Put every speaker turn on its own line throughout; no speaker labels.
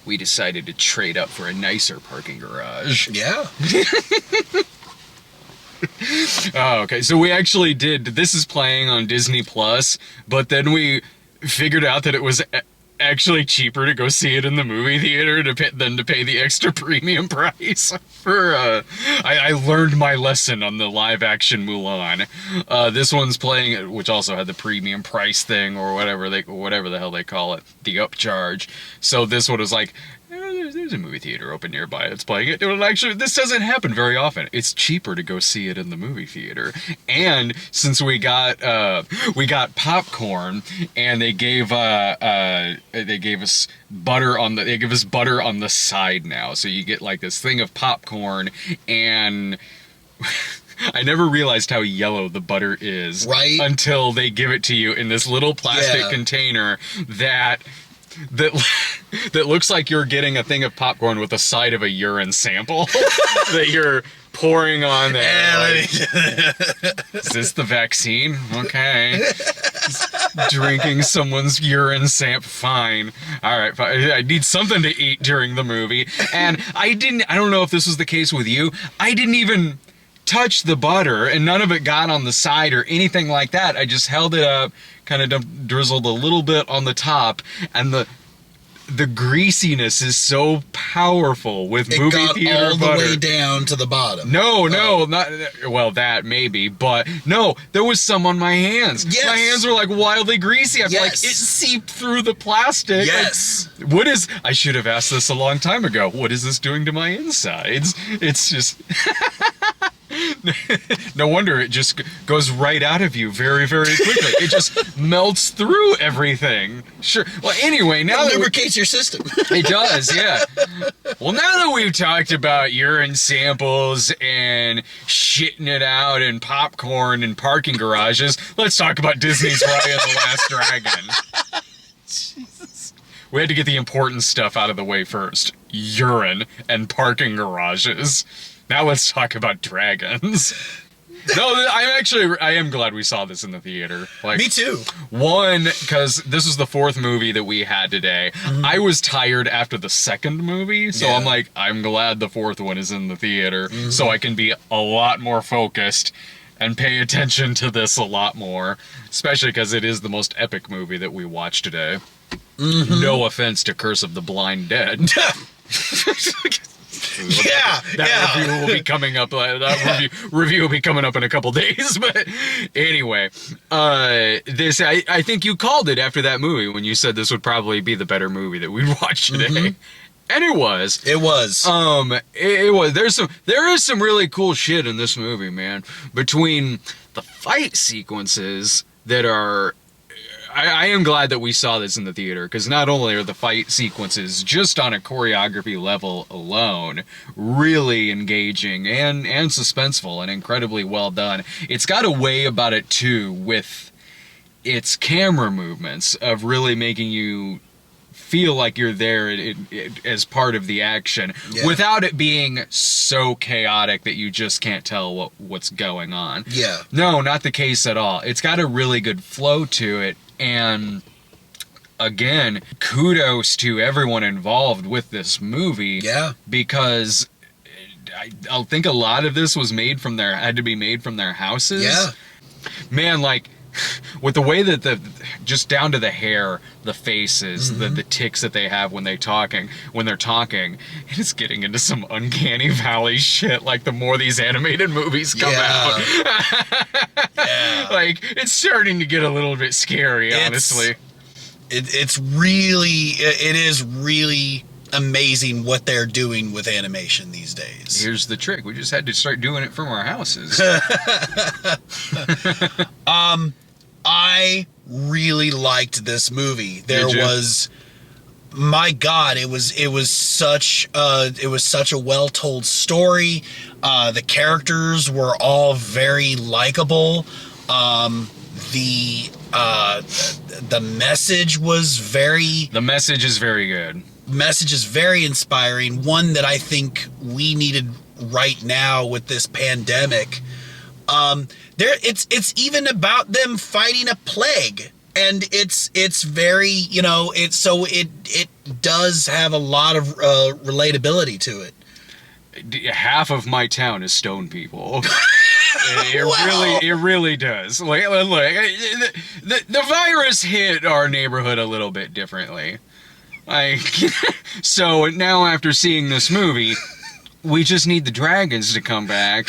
we decided to trade up for a nicer parking garage.
Yeah.
Oh, okay. So we actually did. This is playing on Disney Plus, but then we figured out that it was actually cheaper to go see it in the movie theater than to pay the extra premium price for. I learned my lesson on the live action Mulan. This one's playing, which also had the premium price thing or whatever the hell they call it, the upcharge. So this one was like, there's a movie theater open nearby. It's playing it. Well, actually, this doesn't happen very often. It's cheaper to go see it in the movie theater. And since we got popcorn, and they gave us butter on the side now. So you get like this thing of popcorn, and I never realized how yellow the butter is,
right?
Until they give it to you in this little plastic container that looks like you're getting a thing of popcorn with a side of a urine sample that you're pouring on there. Is this the vaccine? Okay. Drinking someone's urine sample. Fine. All right. Fine. I need something to eat during the movie. And I don't know if this was the case with you. I didn't even touch the butter, and none of it got on the side or anything like that. I just held it up, kind of drizzled a little bit on the top, and the greasiness is so powerful with movie theater butter. It got all the
way down to the bottom.
No, not well. That maybe, but no, there was some on my hands.
Yes.
My hands were like wildly greasy. I'm like, it seeped through the plastic.
Yes.
Like, I should have asked this a long time ago. What is this doing to my insides? It's just. No wonder it just goes right out of you very, very quickly. It just melts through everything. Sure. Well, anyway, now
it lubricates your system.
It does, yeah. Well, now that we've talked about urine samples and shitting it out and popcorn and parking garages, let's talk about Disney's Raya and the Last Dragon. Jesus. We had to get the important stuff out of the way first. Urine and parking garages. Now let's talk about dragons. No, I am glad we saw this in the theater. Like,
me too.
One, because this was the fourth movie that we had today. Mm-hmm. I was tired after the second movie, so I'm like, I'm glad the fourth one is in the theater, so I can be a lot more focused and pay attention to this a lot more, especially because it is the most epic movie that we watched today. Mm-hmm. No offense to Curse of the Blind Dead. That review will be coming up. That review will be coming up in a couple days. But anyway, this I think you called it after that movie when you said this would probably be the better movie that we'd watch today. Mm-hmm. And it was.
It was.
It was. There is some really cool shit in this movie, man. Between the fight sequences that are. I am glad that we saw this in the theater, because not only are the fight sequences, just on a choreography level alone, really engaging and suspenseful and incredibly well done. It's got a way about it, too, with its camera movements of really making you feel like you're there as part of the action, without it being so chaotic that you just can't tell what's going on.
Yeah.
No, not the case at all. It's got a really good flow to it. And again, kudos to everyone involved with this movie. Yeah. Because I think a lot of this was had to be made from their houses. Yeah. Man, like, with the way that just down to the hair, the faces, the tics that they have when they're talking, it's getting into some uncanny valley shit. Like, the more these animated movies come out, like, it's starting to get a little bit scary, honestly.
It is really amazing what they're doing with animation these days.
Here's the trick: we just had to start doing it from our houses.
I really liked this movie. There was, my God, it was such a well-told story. The characters were all very likable. The message was very...
The message is very good.
Message is very inspiring. One that I think we needed right now with this pandemic. It's even about them fighting a plague. And it's very, it does have a lot of relatability to it.
Half of my town is stone people.
Wow.
It really does. Like, look, the virus hit our neighborhood a little bit differently. Like, so now after seeing this movie, we just need the dragons to come back,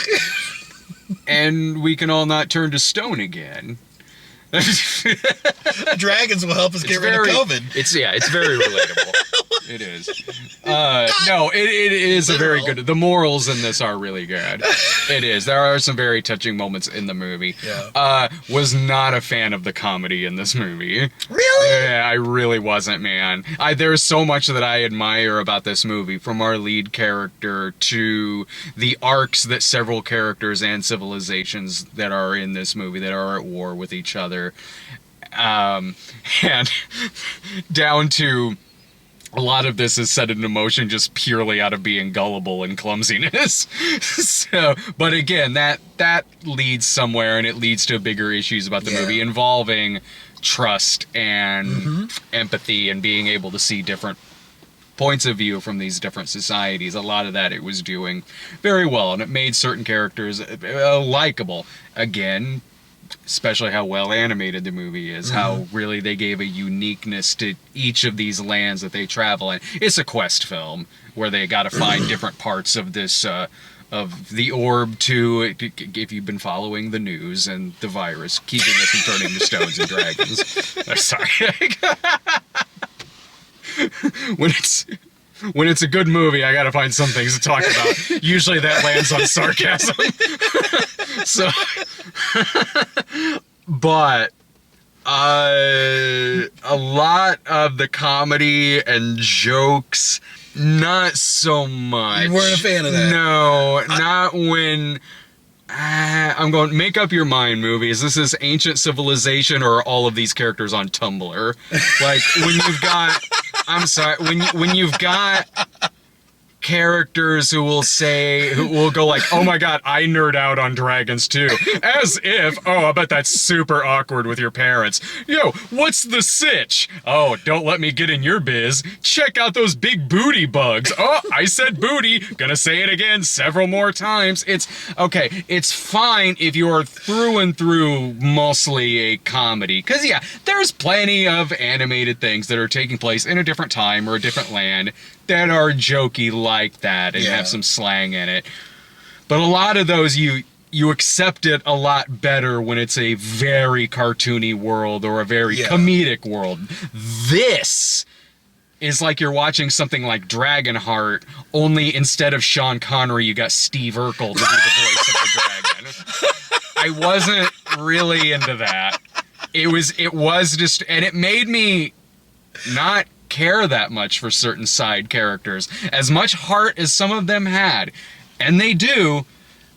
and we can all not turn to stone again.
Dragons will help us get rid of COVID.
It's very relatable. It is. No, it is a very good. The morals in this are really good. It is. There are some very touching moments in the movie.
Yeah.
Was not a fan of the comedy in this movie.
Really?
Yeah, I really wasn't, man. There's so much that I admire about this movie, from our lead character to the arcs that several characters and civilizations that are in this movie that are at war with each other. And down to a lot of this is set in motion just purely out of being gullible and clumsiness. So, but again, that leads somewhere, and it leads to bigger issues about the movie involving trust and empathy and being able to see different points of view from these different societies. A lot of that it was doing very well, and it made certain characters likable. Again, especially how well animated the movie is, how really they gave a uniqueness to each of these lands that they travel in. It's a quest film where they got to find different parts of this, of the orb to, if you've been following the news and the virus, keeping us from turning to stones and dragons. Sorry. When it's a good movie, I gotta find some things to talk about. Usually that lands on sarcasm. So, but a lot of the comedy and jokes, not so much.
You weren't a fan of that?
No, not when... I'm going, make up your mind, movie. Is this ancient civilization or are all of these characters on Tumblr? Like, when you've got... I'm sorry, when you've got characters who will go like, oh my god, I nerd out on dragons too. As if, oh, I bet that's super awkward with your parents. Yo, what's the sitch? Oh, don't let me get in your biz. Check out those big booty bugs. Oh, I said booty. Gonna say it again several more times. It's, okay, it's fine if you're through and through mostly a comedy. Because, yeah, there's plenty of animated things that are taking place in a different time or a different land that are jokey like that and have some slang in it. But a lot of those, you accept it a lot better when it's a very cartoony world or a very comedic world. This is like you're watching something like Dragonheart, only instead of Sean Connery, you got Steve Urkel to be the voice of the dragon. I wasn't really into that. It was just, and it made me not care that much for certain side characters. As much heart as some of them had, and they do,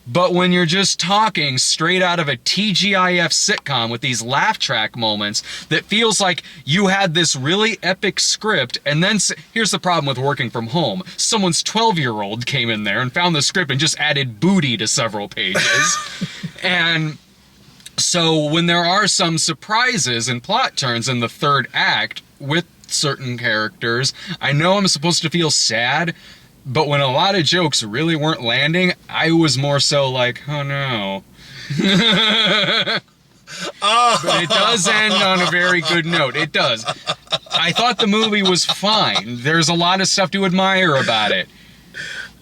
but when you're just talking straight out of a TGIF sitcom with these laugh track moments that feels like you had this really epic script, and then here's the problem with working from home. Someone's 12-year-old came in there and found the script and just added booty to several pages. And so when there are some surprises and plot turns in the third act with certain characters, I know I'm supposed to feel sad, but when a lot of jokes really weren't landing, I was more so like, oh no. But it does end on a very good note. It does. I thought the movie was fine. There's a lot of stuff to admire about it.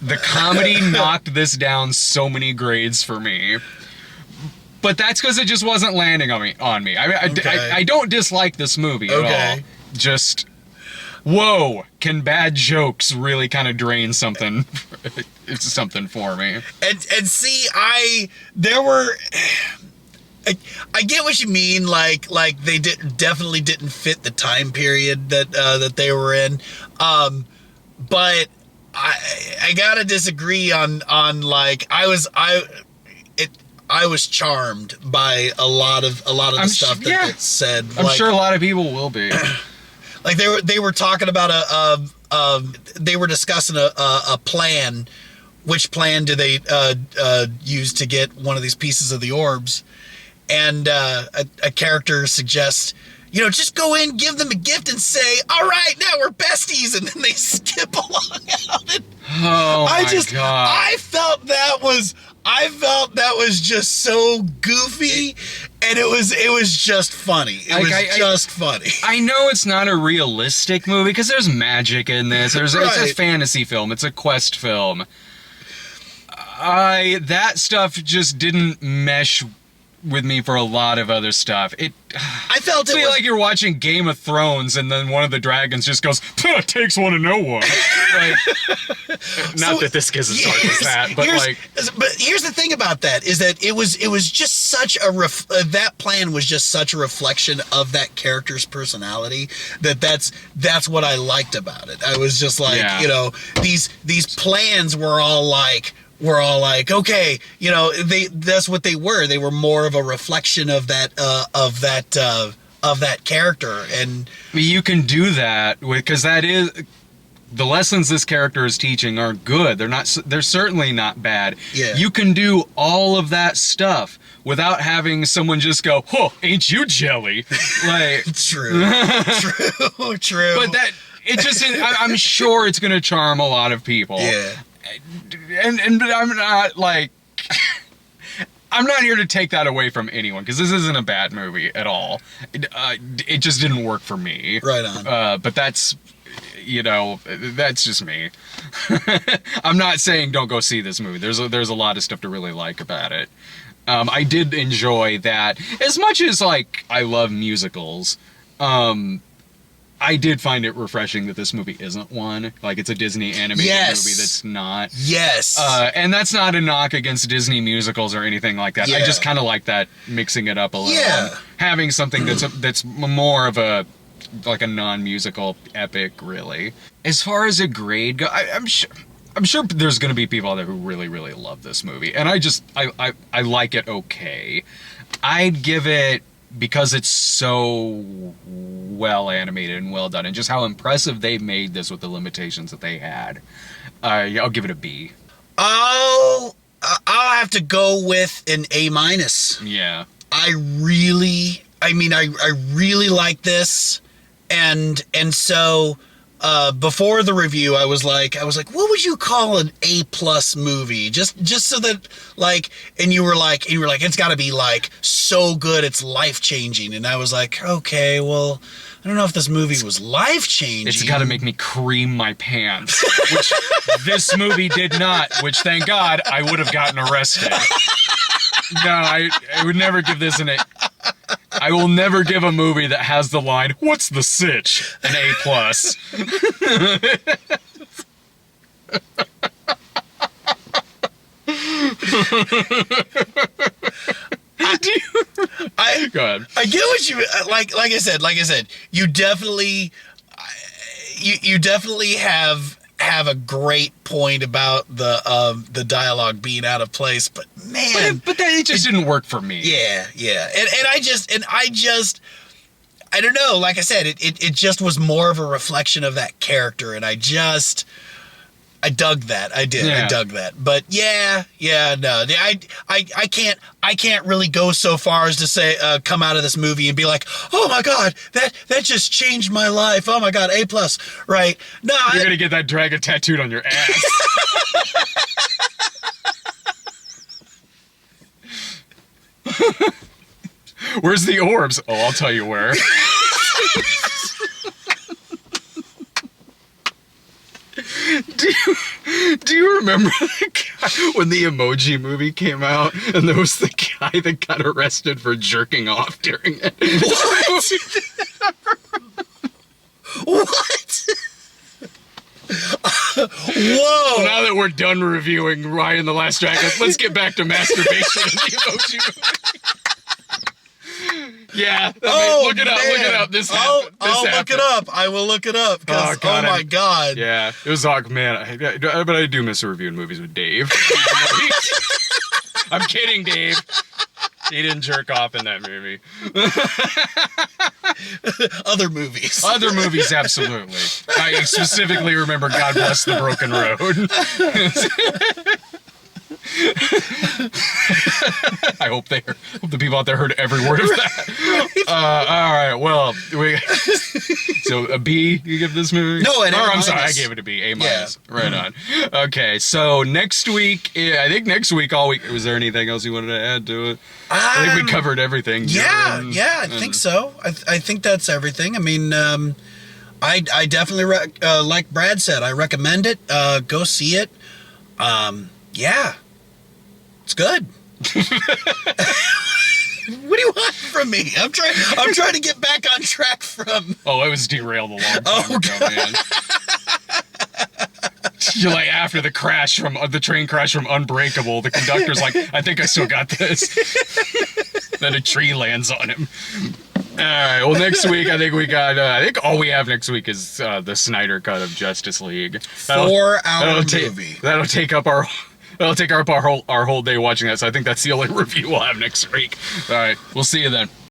The comedy knocked this down so many grades for me. But that's because it just wasn't landing on me. I don't dislike this movie at all. Just, whoa, can bad jokes really kind of drain something? It's something for me.
And see, I get what you mean. Like they definitely didn't fit the time period that they were in. But I gotta disagree on like I was charmed by a lot of the stuff that it said.
I'm sure a lot of people will be.
Like they were talking about they were discussing a plan. Which plan do they use to get one of these pieces of the orbs? And a character suggests, just go in, give them a gift, and say, "All right, now we're besties," and then they skip along out. And
Oh my God.
I felt that was just so goofy, and it was just funny. It was just funny.
I know it's not a realistic movie because there's magic in this. It's a fantasy film. It's a quest film. That stuff just didn't mesh with me for a lot of other stuff.
I felt it was
like you're watching Game of Thrones and then one of the dragons just goes, "It takes one to know one." Like, not that this gets as hard as that, but
But here's the thing about that is that it was just such a that plan was just such a reflection of that character's personality that's what I liked about it. I was just like, these plans were all like, okay, that's what they were. They were more of a reflection of that character. And
you can do that because that is the lessons this character is teaching are good. They're certainly not bad.
Yeah.
You can do all of that stuff without having someone just go, "Oh, ain't you jelly?" Like
true.
But it just I'm sure it's going to charm a lot of people.
Yeah.
And I'm not like I'm not here to take that away from anyone because this isn't a bad movie at all. It just didn't work for me.
Right on.
But that's just me. I'm not saying don't go see this movie. There's a lot of stuff to really like about it. I did enjoy that as much as like I love musicals. I did find it refreshing that this movie isn't one. Like, it's a Disney animated movie that's not.
Yes.
And that's not a knock against Disney musicals or anything like that.
Yeah.
I just kind of like that, mixing it up a little.
Yeah.
Having something that's more of a non-musical epic, really. As far as a grade go, I'm sure there's going to be people out there who really, really love this movie. And I like it okay. I'd give it, because it's so well animated and well done, and just how impressive they made this with the limitations that they had, I'll give it a B.
I'll have to go with an A-.
Yeah.
I really like this, and so before the review, I was like, what would you call an A+ movie? Just so that, like, and you were like, it's got to be like so good it's life changing. And I was like, okay, well, I don't know if this movie was life changing.
It's got to make me cream my pants, which this movie did not. Which, thank God, I would have gotten arrested. No, I would never give this an A. I will never give a movie that has the line, "What's the sitch?" an A+. Go ahead.
I get what you like. Like I said, you definitely have a great point about the dialogue being out of place, but man,
but that it just didn't work for me.
Yeah, and I don't know. Like I said, it just was more of a reflection of that character, and I dug that. I did.
Yeah.
I dug that. But no. I can't really go so far as to say come out of this movie and be like, "Oh my God, that just changed my life. Oh my God, A+." Right? No,
you're gonna get that dragon tattooed on your ass. Where's the orbs? Oh, I'll tell you where. Do you remember the guy when the Emoji Movie came out and there was the guy that got arrested for jerking off during it?
What? Whoa!
Well, now that we're done reviewing Raya and the Last Dragon, let's get back to masturbation in the Emoji Movie. Yeah. Look it up. Look it up. This happened.
I'll look it up. I will look it up. Oh my God.
Yeah. It was like, man. But I do miss reviewing movies with Dave. I'm kidding, Dave. He didn't jerk off in that movie.
Other movies.
Other movies, absolutely. I specifically remember God Bless the Broken Road. I hope the people out there heard every word of that. All right, well, so a B you give this movie?
No, an A-.
I'm sorry, I gave it a B. A-.
Yeah.
Right on. Okay, so next week, all week, was there anything else you wanted to add to it? I think we covered everything.
Yeah, I think so. I think that's everything. I mean, I definitely, like Brad said, I recommend it. Go see it. Yeah, it's good. What do you want from me? I'm trying to get back on track from.
Oh, it was derailed a long time ago, man. You're like, after the train crash from Unbreakable, the conductor's like, I think I still got this. Then a tree lands on him. All right. Well, next week I think we got. I think all we have next week is the Snyder cut of Justice League.
4-hour movie.
That'll take up our whole day watching that. So I think that's the only review we'll have next week. All right. We'll see you then.